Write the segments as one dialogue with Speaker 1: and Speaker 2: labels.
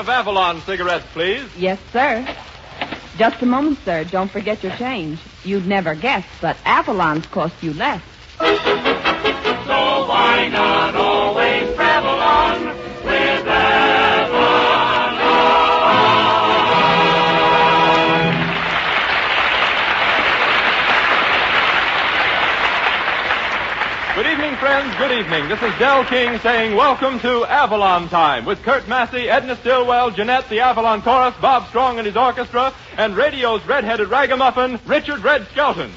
Speaker 1: of Avalon cigarettes, please.
Speaker 2: Yes, sir. Just a moment, sir. Don't forget your change. You'd never guess, but Avalon's cost you less.
Speaker 3: So why not always travel on with Avalon?
Speaker 1: Good evening, friends. Good evening. This is Del King saying welcome to Avalon Time with Kurt Massey, Edna Stillwell, Jeanette, the Avalon Chorus, Bob Strong and his orchestra, and radio's red-headed ragamuffin, Richard Red Skelton.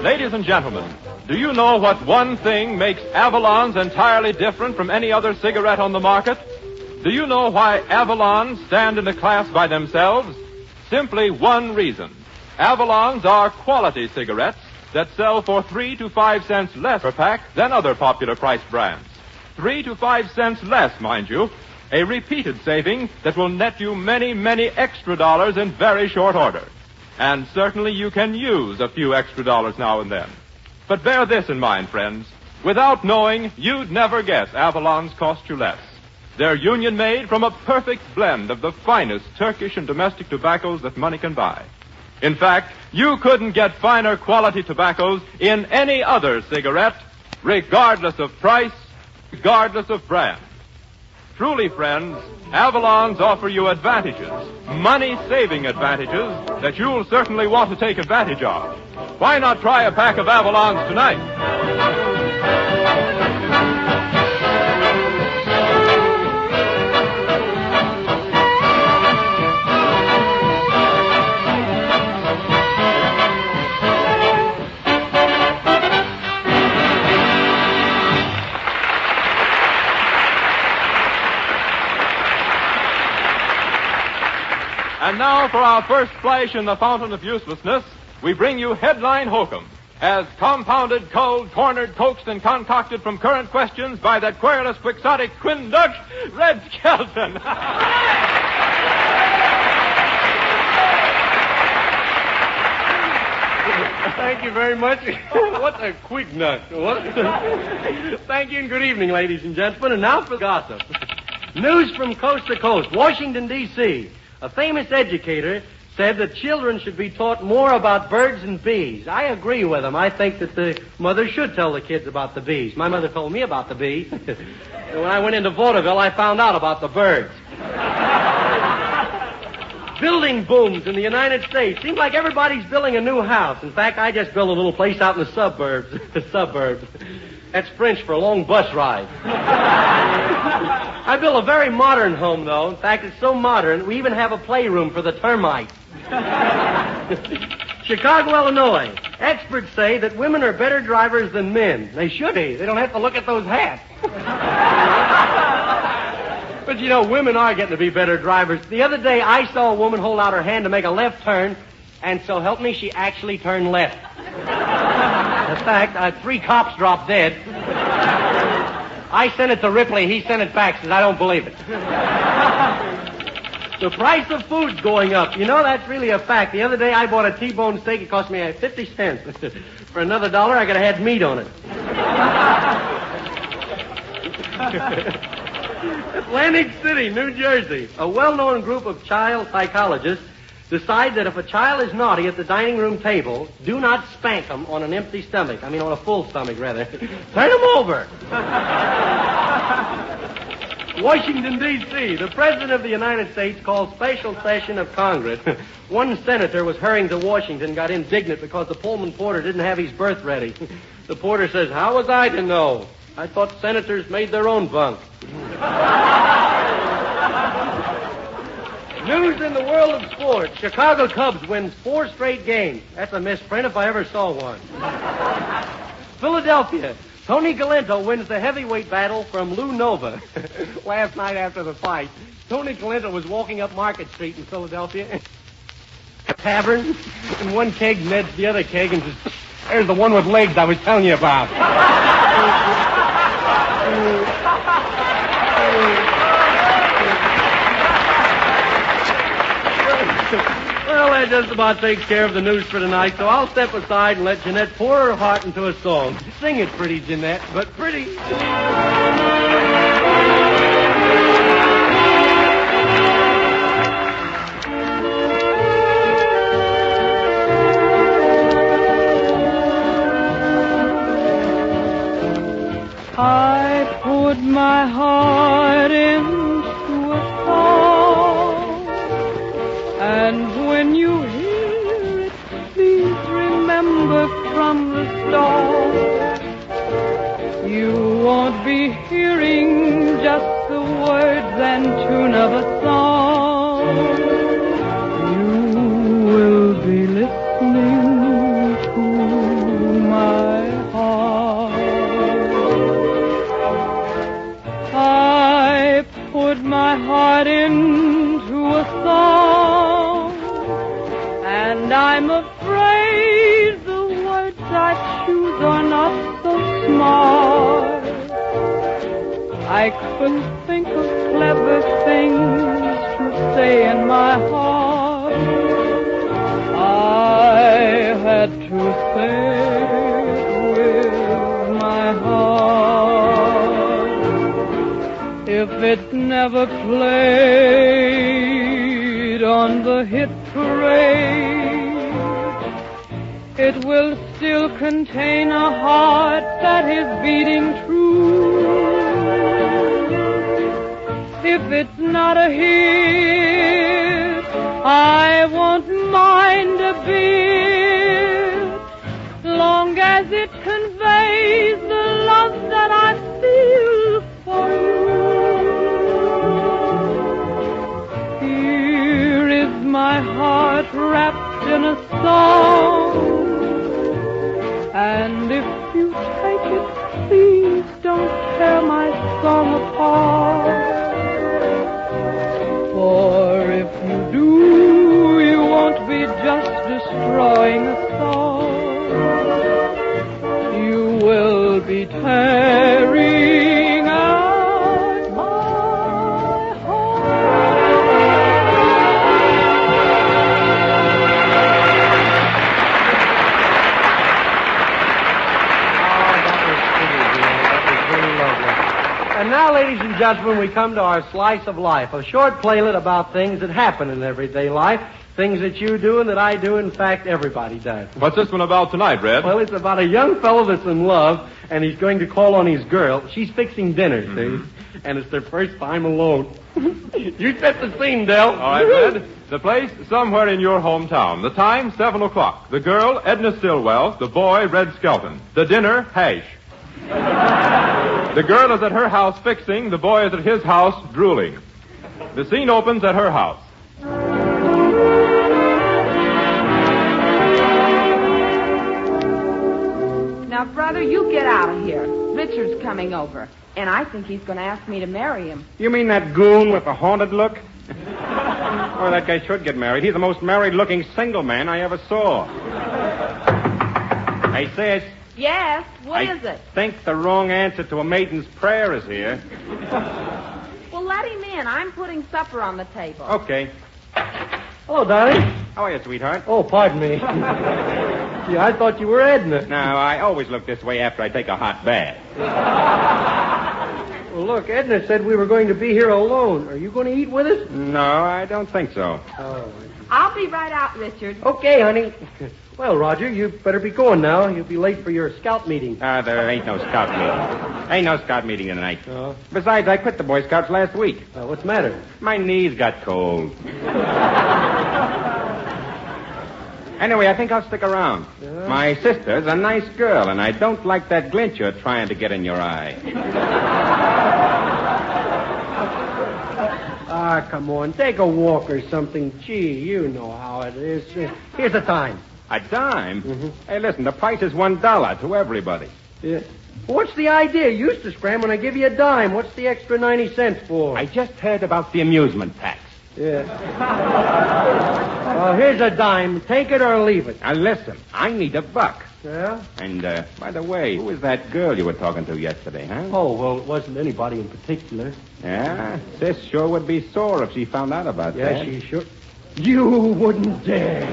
Speaker 1: Ladies and gentlemen, do you know what one thing makes Avalons entirely different from any other cigarette on the market? Do you know why Avalons stand in a class by themselves? Simply one reason. Avalons are quality cigarettes that sell for 3 to 5 cents less per pack than other popular price brands. 3 to 5 cents less, mind you. A repeated saving that will net you many, many extra dollars in very short order. And certainly you can use a few extra dollars now and then. But bear this in mind, friends. Without knowing, you'd never guess Avalons cost you less. They're union-made from a perfect blend of the finest Turkish and domestic tobaccos that money can buy. In fact, you couldn't get finer quality tobaccos in any other cigarette, regardless of price, regardless of brand. Truly, friends, Avalons offer you advantages, money-saving advantages, that you'll certainly want to take advantage of. Why not try a pack of Avalons tonight? And now for our first splash in the fountain of uselessness, we bring you Headline Hokum, as compounded, culled, cornered, coaxed, and concocted from current questions by that querulous, quixotic, quindux, Red Skelton.
Speaker 4: Thank you very much. What a quick nut. Thank you and good evening, ladies and gentlemen. And now for gossip. News from coast to coast. Washington, D.C. A famous educator said that children should be taught more about birds and bees. I agree with him. I think that the mother should tell the kids about the bees. My mother told me about the bees. And when I went into vaudeville, I found out about the birds. Building booms in the United States. Seems like everybody's building a new house. In fact, I just built a little place out in the suburbs. That's French for a long bus ride. I built a very modern home, though. In fact, it's so modern, we even have a playroom for the termites. Chicago, Illinois. Experts say that women are better drivers than men. They should be. They don't have to look at those hats. But, you know, women are getting to be better drivers. The other day, I saw a woman hold out her hand to make a left turn, and so help me, she actually turned left. In fact, 3 cops dropped dead. I sent it to Ripley. He sent it back. Says, I don't believe it. The price of food's going up. You know, that's really a fact. The other day, I bought a T-bone steak. It cost me 50 cents. For another $1, I could have had meat on it. Atlantic City, New Jersey. A well-known group of child psychologists decide that if a child is naughty at the dining room table, do not spank them on an empty stomach. I mean, on a full stomach, rather. Turn them over. Washington, D.C. The President of the United States called special session of Congress. One senator was hurrying to Washington, got indignant because the Pullman porter didn't have his berth ready. The porter says, how was I to know? I thought senators made their own bunk. News in the world of sports. Chicago Cubs wins 4 straight games. That's a misprint if I ever saw one. Philadelphia. Tony Galento wins the heavyweight battle from Lou Nova. Last night after the fight, Tony Galento was walking up Market Street in Philadelphia. tavern, and one keg neds the other keg and says, there's the one with legs I was telling you about. Well, that just about takes care of the news for tonight, so I'll step aside and let Jeanette pour her heart into a song. Sing it pretty, Jeanette, but pretty.
Speaker 5: I put my heart into a song, and when you hear it, please remember from the start, you won't be hearing just the words and tune of a song. You will be listening to my heart. I put my heart into a song, and I'm afraid the words I choose are not so smart. I couldn't think of clever things to say in my heart. I had to say it with my heart. If it never played on the hit parade, it will still contain a heart that is beating true. If it's not a hit, I won't mind a bit, long as it conveys the love that I feel for you. Here is my heart wrapped in a song, and if you take it, please don't tear my song apart. For if you do, you won't be just destroying a song. You will be tearing out my heart.
Speaker 4: And now, ladies and gentlemen, we come to our slice of life, a short playlet about things that happen in everyday life, things that you do and that I do, in fact, everybody does.
Speaker 1: What's this one about tonight, Red?
Speaker 4: Well, it's about a young fellow that's in love, and he's going to call on his girl. She's fixing dinner, see? And it's their first time alone. You set the scene, Del.
Speaker 1: All right, Red. The place, somewhere in your hometown. The time, 7 o'clock. The girl, Edna Stillwell. The boy, Red Skelton. The dinner, hash. The girl is at her house fixing. The boy is at his house drooling. The scene opens at her house.
Speaker 2: Now, brother, you get out of here. Richard's coming over, and I think he's going to ask me to marry him.
Speaker 6: You mean that goon with the haunted look? Oh, that guy should get married. He's the most married-looking single man I ever saw. Hey, sis.
Speaker 2: Yes, what is it?
Speaker 6: I think the wrong answer to a maiden's prayer is here.
Speaker 2: Well, let him in. I'm putting supper on the table.
Speaker 6: Okay.
Speaker 4: Hello, darling.
Speaker 6: How are you, sweetheart?
Speaker 4: Oh, pardon me. Yeah, I thought you were Edna.
Speaker 6: No, I always look this way after I take a hot bath.
Speaker 4: Well, look, Edna said we were going to be here alone. Are you going to eat with us?
Speaker 6: No, I don't think so.
Speaker 4: Oh.
Speaker 2: I'll be right out, Richard.
Speaker 4: Okay, honey. Well, Roger, you better be going now. You'll be late for your scout meeting.
Speaker 6: There ain't no scout meeting. Ain't no scout meeting tonight.
Speaker 4: Oh.
Speaker 6: Besides, I quit the Boy Scouts last week.
Speaker 4: What's the matter?
Speaker 6: My knees got cold. Anyway, I think I'll stick around.
Speaker 4: Yeah.
Speaker 6: My sister's a nice girl, and I don't like that glint you're trying to get in your eye.
Speaker 4: Come on. Take a walk or something. Gee, you know how it is. Here's the time.
Speaker 6: A dime?
Speaker 4: Mm-hmm.
Speaker 6: Hey, listen, the price is $1 to everybody.
Speaker 4: Yeah. What's the idea? You used to scram when I give you a dime. What's the extra 90 cents for?
Speaker 6: I just heard about the amusement tax.
Speaker 4: Yeah. Well, here's a dime. Take it or leave it.
Speaker 6: Now, listen. I need $1.
Speaker 4: Yeah?
Speaker 6: And, by the way, who was that girl you were talking to yesterday, huh?
Speaker 4: Oh, well, it wasn't anybody in particular.
Speaker 6: Yeah? Sis sure would be sore if she found out about that.
Speaker 4: Yeah, she sure... You wouldn't dare.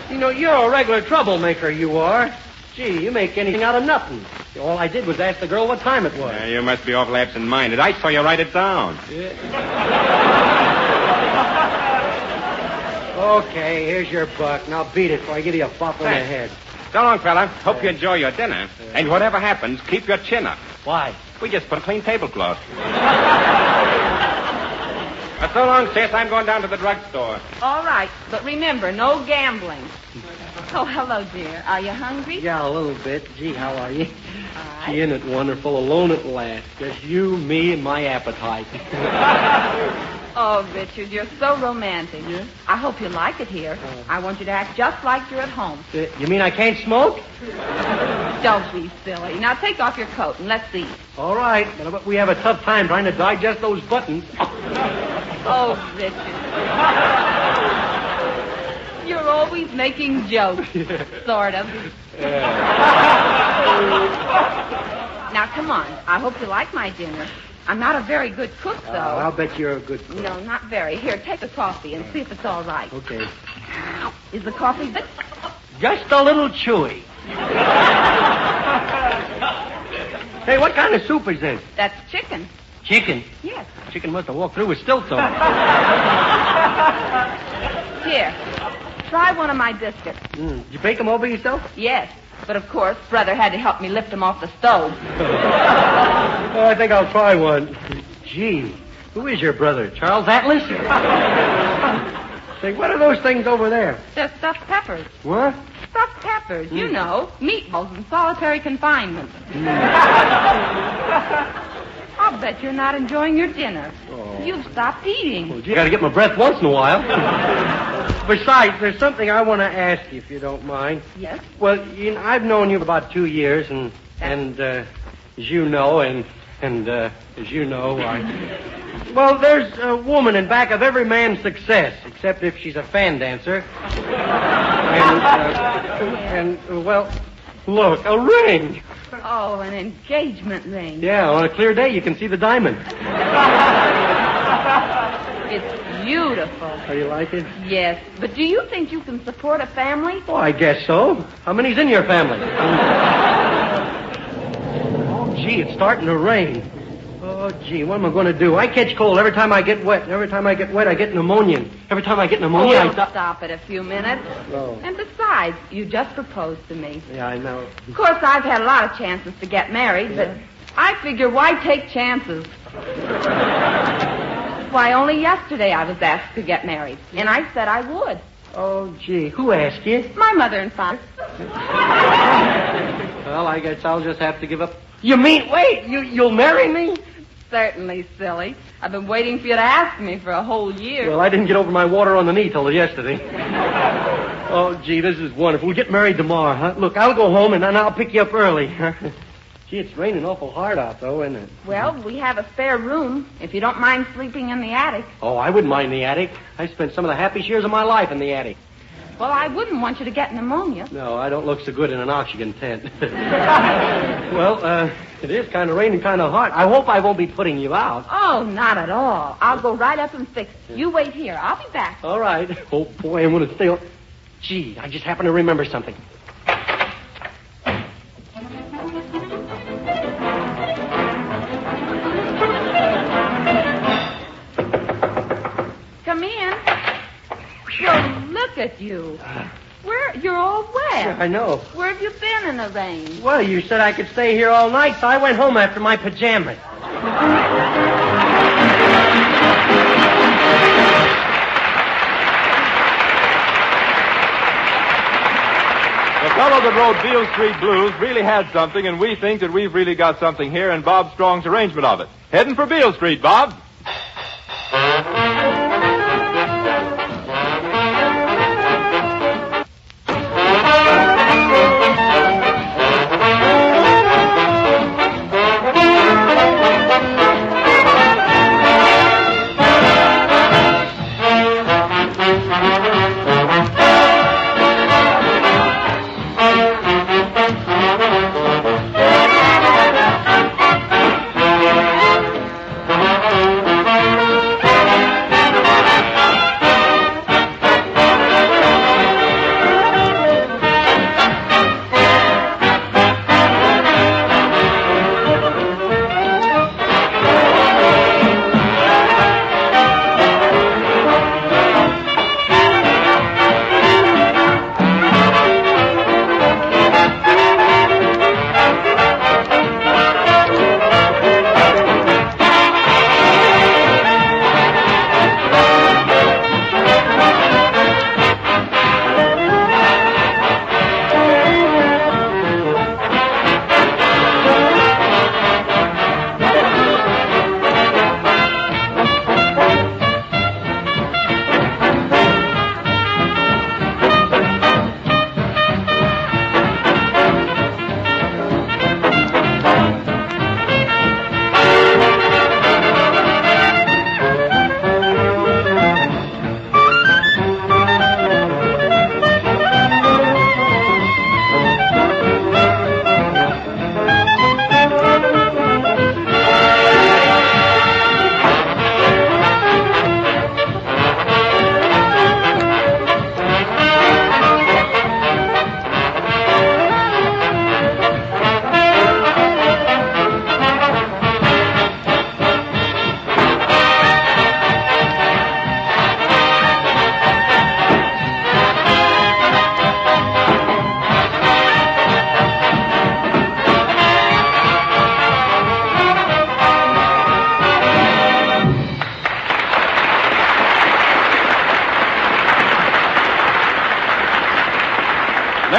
Speaker 4: You know, you're a regular troublemaker, you are. Gee, you make anything out of nothing. All I did was ask the girl what time it was.
Speaker 6: Yeah, you must be awful absent-minded. I saw you write it down.
Speaker 4: Okay, here's your $1. Now beat it before I give you a bop on the head.
Speaker 6: So long, fella. Hope you enjoy your dinner. And whatever happens, keep your chin up.
Speaker 4: Why?
Speaker 6: We just put a clean tablecloth. But so long, sis. I'm going down to the drugstore.
Speaker 2: All right, but remember, no gambling. Oh, hello, dear. Are you hungry?
Speaker 4: Yeah, a little bit. Gee, how are you?
Speaker 2: All right.
Speaker 4: Gee, isn't it wonderful? Alone at last. Just you, me, and my appetite.
Speaker 2: Oh, Richard, you're so romantic.
Speaker 4: Yeah?
Speaker 2: I hope you like it here. I want you to act just like you're at home.
Speaker 4: You mean I can't smoke?
Speaker 2: Don't be silly. Now take off your coat and let's eat.
Speaker 4: All right, but we have a tough time trying to digest those buttons.
Speaker 2: Oh, Richard. You're always making jokes. Sort of. Now, come on. I hope you like my dinner. I'm not a very good cook, though.
Speaker 4: I'll bet you're a good cook.
Speaker 2: No, not very. Here, take the coffee and see if it's all right.
Speaker 4: Okay.
Speaker 2: Is the coffee bit?
Speaker 4: Just a little chewy. Hey, what kind of soup is this?
Speaker 2: That's chicken.
Speaker 4: Chicken.
Speaker 2: Yes.
Speaker 4: Chicken must have walked through with stilts on.
Speaker 2: Here. Try one of my biscuits.
Speaker 4: Did you bake them over yourself?
Speaker 2: Yes. But, of course, Brother had to help me lift them off the stove.
Speaker 4: Oh, I think I'll try one. Gee, who is your brother? Charles Atlas? Say, what are those things over there?
Speaker 2: They're stuffed peppers.
Speaker 4: What?
Speaker 2: Stuffed peppers, you know. Meatballs in solitary confinement. I'll bet you're not enjoying your dinner.
Speaker 4: Oh.
Speaker 2: You've stopped eating.
Speaker 4: Well, gee, I gotta get my breath once in a while. Besides, there's something I want to ask you, if you don't mind.
Speaker 2: Yes?
Speaker 4: Well, I've known you for about 2 years, and as you know, as you know, well, there's a woman in back of every man's success, except if she's a fan dancer. Well, look, a ring.
Speaker 2: Oh, an engagement ring.
Speaker 4: Yeah, on a clear day, you can see the diamond.
Speaker 2: It's beautiful.
Speaker 4: Oh, you like it?
Speaker 2: Yes. But do you think you can support a family?
Speaker 4: Oh, I guess so. How many's in your family? Oh, gee, it's starting to rain. Oh, gee, what am I going to do? I catch cold every time I get wet. And every time I get wet, I get pneumonia. And every time I get pneumonia, I die.
Speaker 2: Stop it a few minutes.
Speaker 4: Oh.
Speaker 2: And besides, you just proposed to me.
Speaker 4: Yeah, I know.
Speaker 2: Of course, I've had a lot of chances to get married, but I figure why take chances? Why, only yesterday I was asked to get married, and I said I would.
Speaker 4: Oh, gee, who asked you?
Speaker 2: My mother and father.
Speaker 4: Well, I guess I'll just have to give up. You mean, wait, you'll marry me?
Speaker 2: Certainly, silly. I've been waiting for you to ask me for a whole year.
Speaker 4: Well, I didn't get over my water on the knee till yesterday. Oh, gee, this is wonderful. We'll get married tomorrow, huh? Look, I'll go home and then I'll pick you up early. Gee, it's raining awful hard out, though, isn't it?
Speaker 2: Well, we have a spare room, if you don't mind sleeping in the attic.
Speaker 4: Oh, I wouldn't mind the attic. I spent some of the happiest years of my life in the attic.
Speaker 2: Well, I wouldn't want you to get pneumonia.
Speaker 4: No, I don't look so good in an oxygen tent. Well, it is kind of raining kind of hard. I hope I won't be putting you out.
Speaker 2: Oh, not at all. I'll go right up and fix it. You wait here. I'll be back.
Speaker 4: All right. Oh, boy, I'm going to stay on. Gee, I just happened to remember something.
Speaker 2: Come in. Well, look at you. You're all wet.
Speaker 4: Yeah, I know.
Speaker 2: Where have you been in the rain?
Speaker 4: Well, you said I could stay here all night, so I went home after my pajamas.
Speaker 1: The fellow that wrote Beale Street Blues really had something, and we think that we've really got something here in Bob Strong's arrangement of it. Heading for Beale Street, Bob.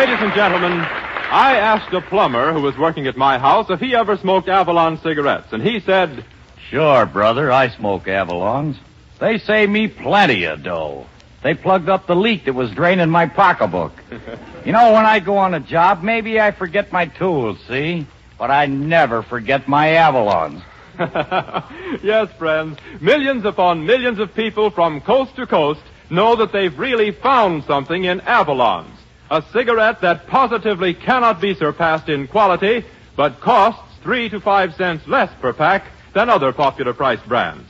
Speaker 1: Ladies and gentlemen, I asked a plumber who was working at my house if he ever smoked Avalon cigarettes, and he said,
Speaker 7: Sure, brother, I smoke Avalons. They save me plenty of dough. They plugged up the leak that was draining my pocketbook. You know, when I go on a job, maybe I forget my tools, see? But I never forget my Avalons.
Speaker 1: Yes, friends, millions upon millions of people from coast to coast know that they've really found something in Avalons. A cigarette that positively cannot be surpassed in quality, but costs 3 to 5 cents less per pack than other popular price brands.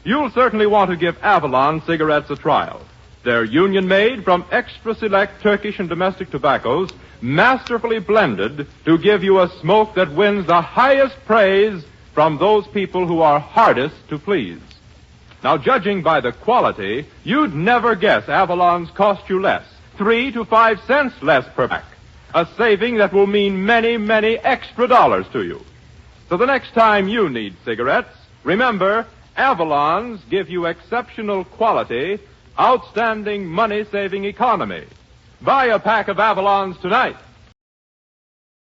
Speaker 1: You'll certainly want to give Avalon cigarettes a trial. They're union-made from extra-select Turkish and domestic tobaccos, masterfully blended to give you a smoke that wins the highest praise from those people who are hardest to please. Now, judging by the quality, you'd never guess Avalons cost you less, 3 to 5 cents less per pack, a saving that will mean many, many extra dollars to you. So the next time you need cigarettes, remember, Avalons give you exceptional quality, outstanding money-saving economy. Buy a pack of Avalons tonight.